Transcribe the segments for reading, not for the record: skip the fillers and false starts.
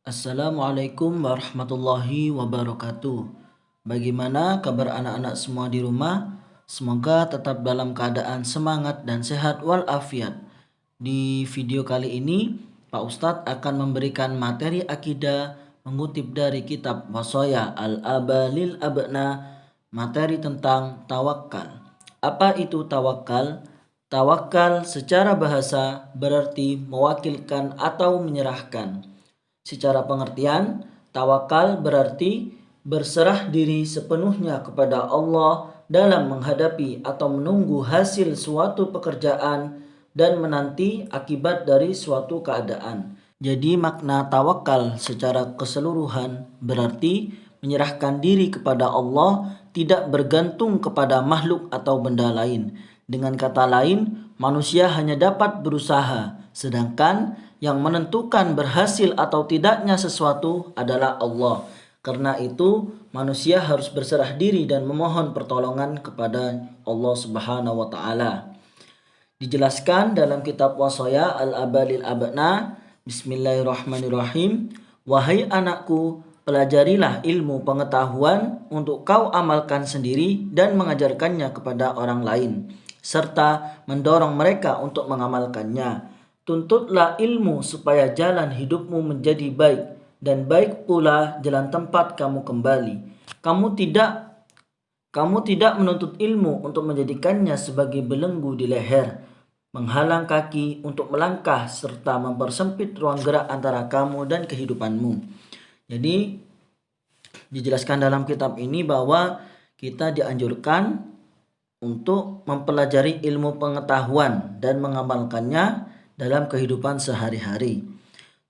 Assalamualaikum warahmatullahi wabarakatuh. Bagaimana kabar anak-anak semua di rumah? Semoga tetap dalam keadaan semangat dan sehat walafiat. Di video kali ini, Pak Ustadz akan memberikan materi akidah mengutip dari kitab Wasaya Al-Aba lil Abna, materi tentang tawakal. Apa itu tawakal? Tawakal secara bahasa berarti mewakilkan atau menyerahkan. Secara pengertian, tawakal berarti berserah diri sepenuhnya kepada Allah dalam menghadapi atau menunggu hasil suatu pekerjaan dan menanti akibat dari suatu keadaan. Jadi makna tawakal secara keseluruhan berarti menyerahkan diri kepada Allah, tidak bergantung kepada makhluk atau benda lain. Dengan kata lain, manusia hanya dapat berusaha, sedangkan yang menentukan berhasil atau tidaknya sesuatu adalah Allah. Karena itu, manusia harus berserah diri dan memohon pertolongan kepada Allah Subhanahu wa taala. Dijelaskan dalam kitab Wasaya Al-Abalil Abna, Bismillahirrahmanirrahim. Wahai anakku, pelajarilah ilmu pengetahuan untuk kau amalkan sendiri dan mengajarkannya kepada orang lain, serta mendorong mereka untuk mengamalkannya. Tuntutlah ilmu supaya jalan hidupmu menjadi baik, dan baik pula jalan tempat kamu kembali. Kamu tidak menuntut ilmu untuk menjadikannya sebagai belenggu di leher, menghalang kaki untuk melangkah, serta mempersempit ruang gerak antara kamu dan kehidupanmu. Jadi dijelaskan dalam kitab ini bahwa kita dianjurkan untuk mempelajari ilmu pengetahuan dan mengamalkannya dalam kehidupan sehari-hari.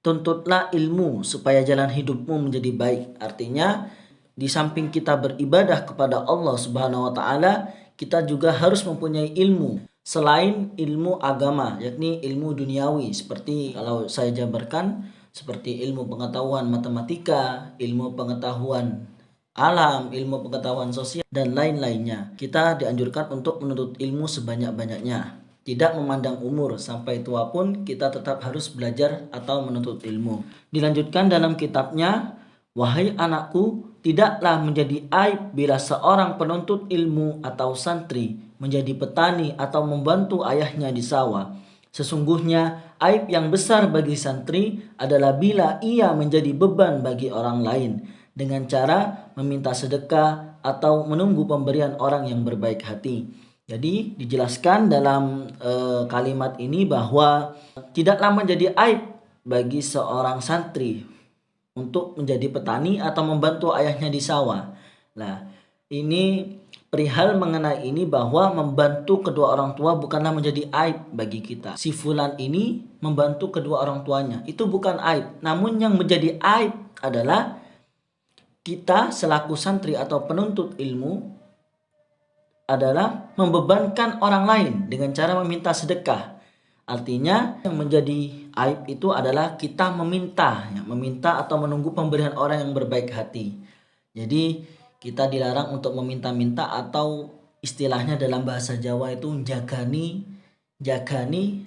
Tuntutlah ilmu supaya jalan hidupmu menjadi baik. Artinya di samping kita beribadah kepada Allah Subhanahu wa taala, kita juga harus mempunyai ilmu selain ilmu agama, yakni ilmu duniawi, seperti kalau saya jabarkan seperti ilmu pengetahuan matematika, ilmu pengetahuan alam, ilmu pengetahuan sosial, dan lain-lainnya. Kita dianjurkan untuk menuntut ilmu sebanyak-banyaknya. Tidak memandang umur, sampai tua pun kita tetap harus belajar atau menuntut ilmu. Dilanjutkan dalam kitabnya, wahai anakku, tidaklah menjadi aib bila seorang penuntut ilmu atau santri menjadi petani atau membantu ayahnya di sawah. Sesungguhnya aib yang besar bagi santri adalah bila ia menjadi beban bagi orang lain dengan cara meminta sedekah atau menunggu pemberian orang yang berbaik hati. Jadi dijelaskan dalam kalimat ini bahwa tidaklah menjadi aib bagi seorang santri untuk menjadi petani atau membantu ayahnya di sawah. Nah, ini perihal mengenai ini bahwa membantu kedua orang tua bukanlah menjadi aib bagi kita. Si fulan ini membantu kedua orang tuanya, itu bukan aib. Namun yang menjadi aib adalah kita selaku santri atau penuntut ilmu adalah membebankan orang lain dengan cara meminta sedekah. Artinya yang menjadi aib itu adalah kita meminta atau menunggu pemberian orang yang berbaik hati. Jadi kita dilarang untuk meminta-minta, atau istilahnya dalam bahasa Jawa itu jagani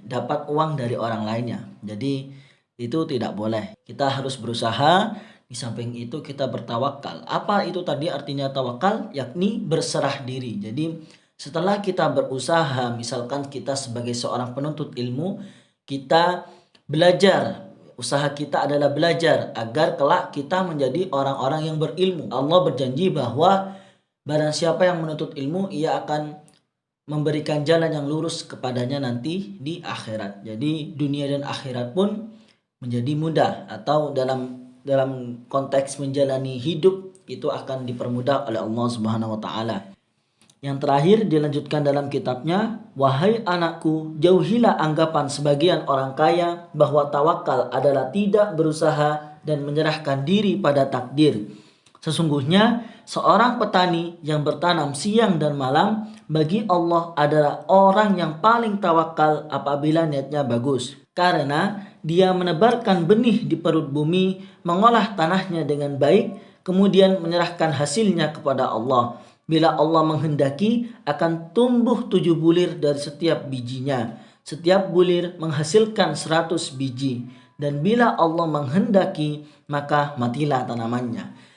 dapat uang dari orang lainnya. Jadi itu tidak boleh. Kita harus berusaha. Di samping itu kita bertawakal. Apa itu tadi artinya tawakal? Yakni berserah diri. Jadi setelah kita berusaha, misalkan kita sebagai seorang penuntut ilmu, kita belajar. Usaha kita adalah belajar agar kelak kita menjadi orang-orang yang berilmu. Allah berjanji bahwa barang siapa yang menuntut ilmu, ia akan memberikan jalan yang lurus kepadanya nanti di akhirat. Jadi dunia dan akhirat pun menjadi mudah, atau dalam konteks menjalani hidup itu akan dipermudah oleh Allah Subhanahu wa taala. Yang terakhir dilanjutkan dalam kitabnya, wahai anakku, jauhilah anggapan sebagian orang kaya bahwa tawakal adalah tidak berusaha dan menyerahkan diri pada takdir. Sesungguhnya seorang petani yang bertanam siang dan malam bagi Allah adalah orang yang paling tawakal apabila niatnya bagus. Karena dia menebarkan benih di perut bumi, mengolah tanahnya dengan baik, kemudian menyerahkan hasilnya kepada Allah. Bila Allah menghendaki, akan tumbuh 7 bulir dari setiap bijinya. Setiap bulir menghasilkan 100 biji. dan bila Allah menghendaki maka matilah tanamannya.